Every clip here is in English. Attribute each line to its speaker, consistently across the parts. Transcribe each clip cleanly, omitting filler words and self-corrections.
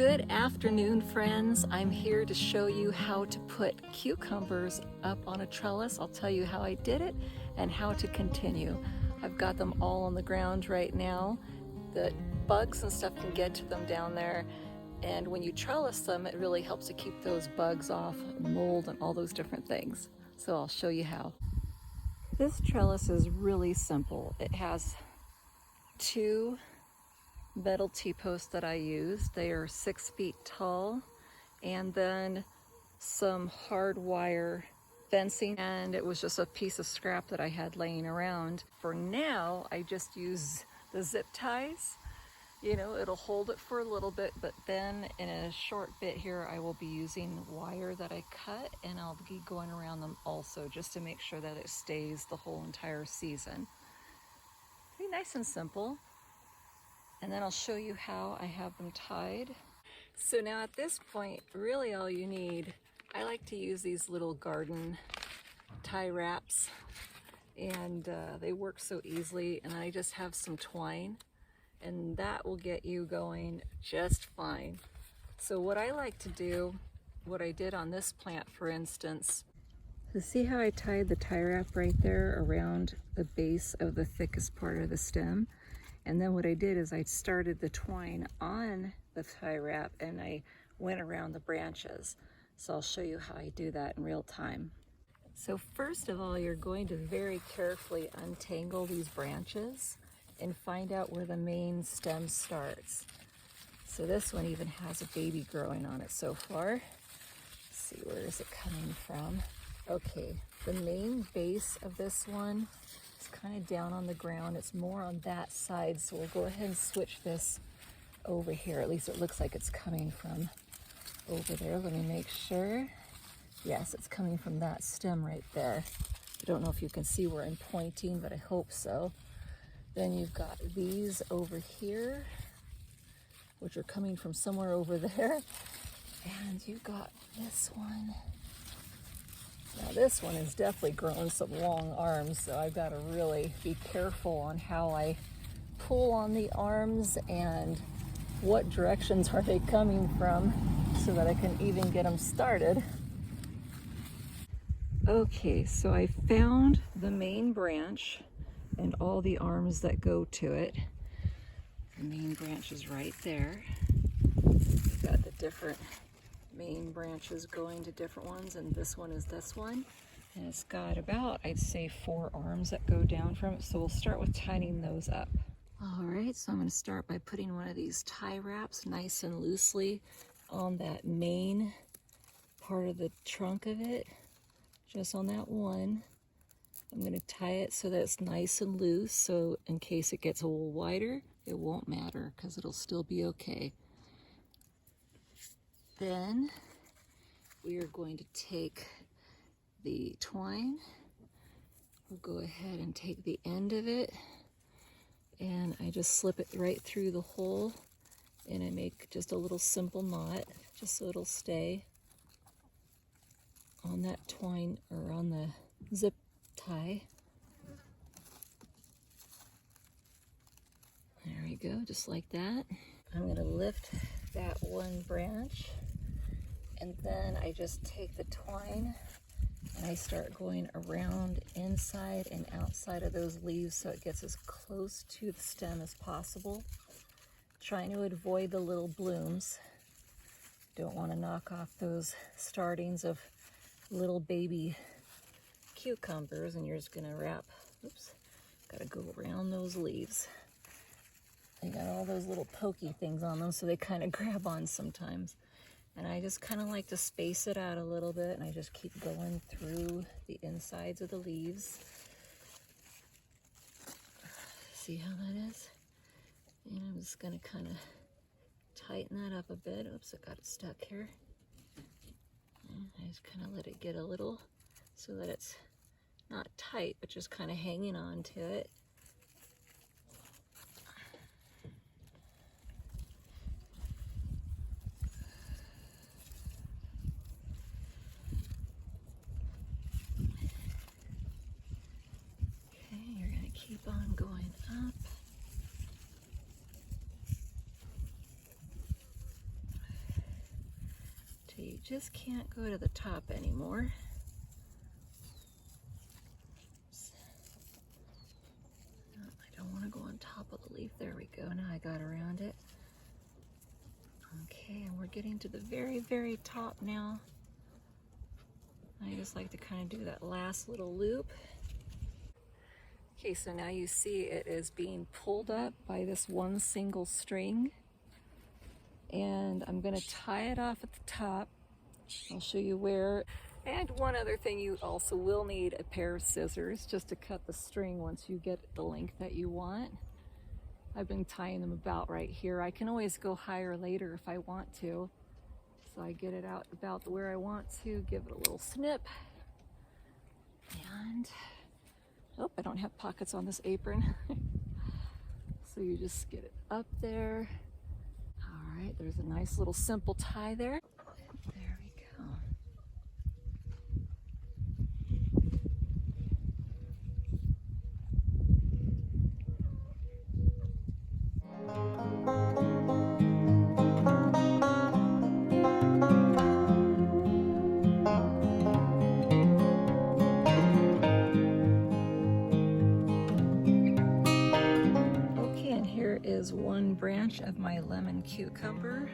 Speaker 1: Good afternoon, friends. I'm here to show you how to put cucumbers up on a trellis. I'll tell you how I did it and how to continue. I've got them all on the ground right now. The bugs and stuff can get to them down there, and when you trellis them, it really helps to keep those bugs off, mold and all those different things. So I'll show you how. This trellis is really simple. It has two metal T-posts that I used. They are 6 feet tall, and then some hard wire fencing, and it was just a piece of scrap that I had laying around. For now, I just use the zip ties. You know, it'll hold it for a little bit, but then in a short bit here, I will be using wire that I cut, and I'll be going around them also just to make sure that it stays the whole entire season. Pretty nice and simple. And then I'll show you how I have them tied. So now at this point, really all you need, I like to use these little garden tie wraps, and they work so easily. And I just have some twine, and that will get you going just fine. So what I like to do, what I did on this plant for instance, so see how I tied the tie wrap right there around the base of the thickest part of the stem? And then what I did is I started the twine on the tie wrap and I went around the branches. So I'll show you how I do that in real time. So first of all, you're going to very carefully untangle these branches and find out where the main stem starts. So this one even has a baby growing on it so far. Let's see, where is it coming from? Okay, the main base of this one, kind of down on the ground. It's more on that side, so we'll go ahead and switch this over here. At least it looks like it's coming from over there. Let me make sure. Yes, it's coming from that stem right there. I don't know if you can see where I'm pointing, but I hope so. Then you've got these over here, which are coming from somewhere over there. And you've got this one. Now this one has definitely grown some long arms, so I've got to really be careful on how I pull on the arms and what directions are they coming from so that I can even get them started. Okay, so I found the main branch and all the arms that go to it. The main branch is right there. We've got the different main branches going to different ones, and this one is this one, and it's got about, I'd say, 4 arms that go down from it. So we'll start with tying those up. All right, so I'm going to start by putting one of these tie wraps nice and loosely on that main part of the trunk of it, just on that one. I'm going to tie it so that it's nice and loose, so in case it gets a little wider, it won't matter because it'll still be okay. Then we are going to take the twine. We'll go ahead and take the end of it, and I just slip it right through the hole, and I make just a little simple knot just so it'll stay on that twine or on the zip tie. There we go, just like that. I'm going to lift that one branch, and then I just take the twine and I start going around inside and outside of those leaves so it gets as close to the stem as possible, trying to avoid the little blooms. Don't want to knock off those startings of little baby cucumbers, and you're just going to wrap, oops, got to go around those leaves. They got all those little pokey things on them, so they kind of grab on sometimes. And I just kind of like to space it out a little bit, and I just keep going through the insides of the leaves. See how that is? And I'm just going to kind of tighten that up a bit. Oops, I got it stuck here. And I just kind of let it get a little so that it's not tight, but just kind of hanging on to it. Keep on going up. Okay, you just can't go to the top anymore. No, I don't want to go on top of the leaf. There we go. Now I got around it. Okay, and we're getting to the very, very top now. I just like to kind of do that last little loop. Okay, so now you see it is being pulled up by this one single string. And I'm going to tie it off at the top. I'll show you where. And one other thing, you also will need a pair of scissors just to cut the string once you get the length that you want. I've been tying them about right here. I can always go higher later if I want to. So I get it out about where I want to, give it a little snip. And, oh, I don't have pockets on this apron. So you just get it up there. All right, there's a nice little simple tie there. There we go. Is one branch of my lemon cucumber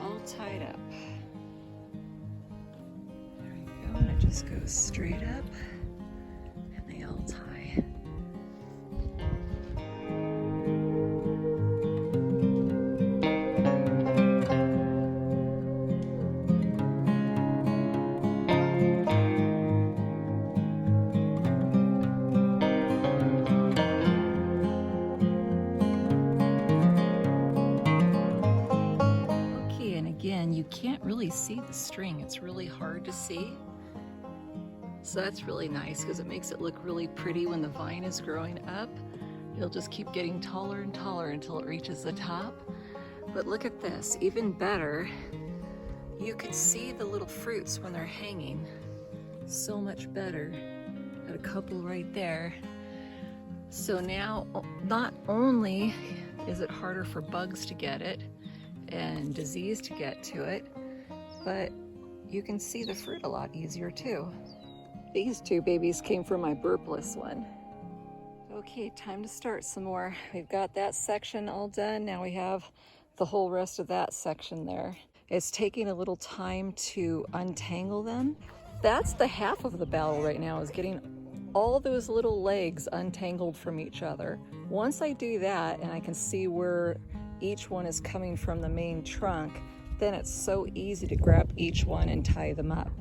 Speaker 1: all tied up. There we go, and it just goes straight up and they all tie. You can't really see the string. It's really hard to see. So that's really nice because it makes it look really pretty when the vine is growing up. It'll just keep getting taller and taller until it reaches the top. But look at this, even better, you can see the little fruits when they're hanging so much better. Got a couple right there. So now not only is it harder for bugs to get it and disease to get to it, but you can see the fruit a lot easier too. These two babies came from my burpless one. Okay, time to start some more. We've got that section all done. Now we have the whole rest of that section there. It's taking a little time to untangle them. That's the half of the battle right now, is getting all those little legs untangled from each other. Once I do that and I can see where each one is coming from the main trunk, then it's so easy to grab each one and tie them up.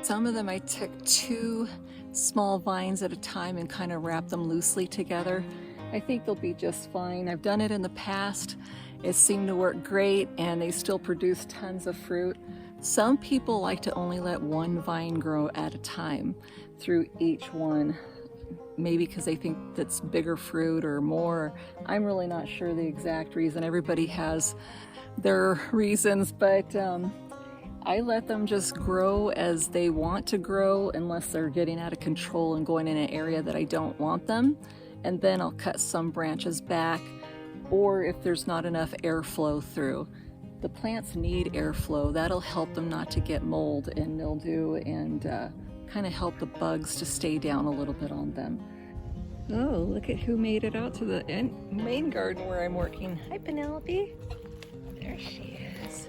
Speaker 1: Some of them I took 2 small vines at a time and kind of wrapped them loosely together. I think they'll be just fine. I've done it in the past. It seemed to work great and they still produce tons of fruit. Some people like to only let one vine grow at a time through each one. Maybe because they think that's bigger fruit or more. I'm really not sure the exact reason. Everybody has their reasons, but I let them just grow as they want to grow unless they're getting out of control and going in an area that I don't want them. And then I'll cut some branches back, or if there's not enough airflow through. The plants need airflow. That'll help them not to get mold and mildew and kind of help the bugs to stay down a little bit on them. Oh, look at who made it out to the main garden where I'm working. Hi, Penelope. There she is.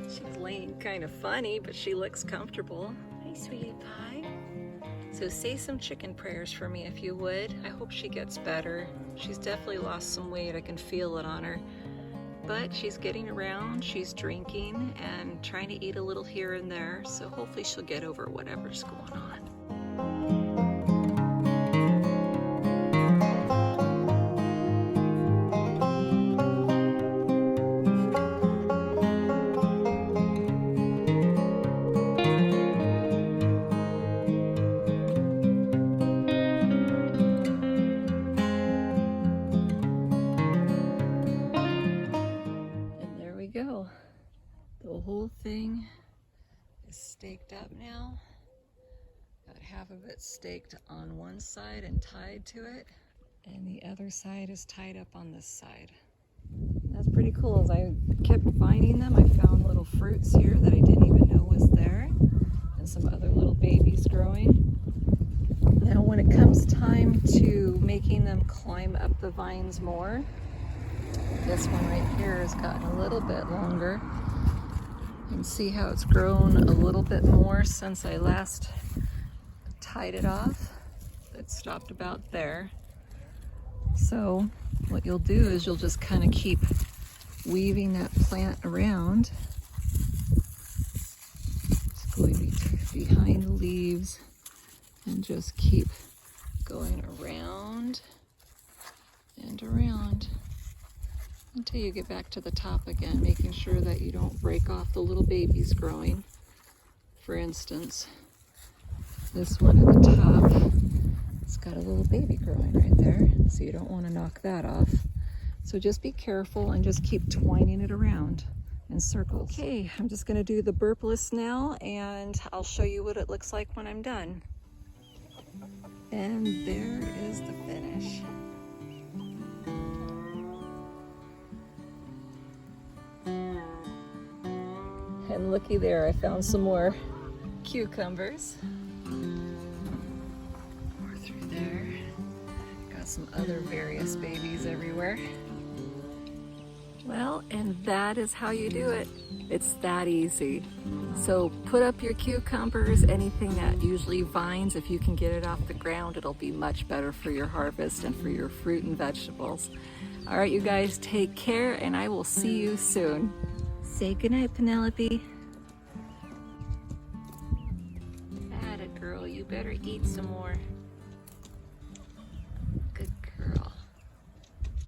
Speaker 1: She's laying kind of funny, but she looks comfortable. Hi, sweetie pie. So say some chicken prayers for me if you would. I hope she gets better. She's definitely lost some weight. I can feel it on her. But she's getting around, she's drinking and trying to eat a little here and there. So hopefully she'll get over whatever's going on. staked up now. Got half of it staked on one side and tied to it, and the other side is tied up on this side. That's pretty cool. As I kept finding them, I found little fruits here that I didn't even know was there, and some other little babies growing. Now when it comes time to making them climb up the vines more, this one right here has gotten a little bit longer. You can see how it's grown a little bit more since I last tied it off. It stopped about there. So what you'll do is you'll just kind of keep weaving that plant around. It's going to be behind the leaves and just keep going around and around until you get back to the top again, making sure that you don't break off the little babies growing. For instance, this one at the top, it's got a little baby growing right there, so you don't want to knock that off. So just be careful and just keep twining it around in circles. Okay, I'm just going to do the burpless now, and I'll show you what it looks like when I'm done. And there is the finish. And looky there, I found some more cucumbers. More through there. Got some other various babies everywhere. Well, and that is how you do it. It's that easy. So put up your cucumbers, anything that usually vines. If you can get it off the ground, it'll be much better for your harvest and for your fruit and vegetables. All right, you guys, take care, and I will see you soon. Say goodnight, Penelope. Atta girl, you better eat some more.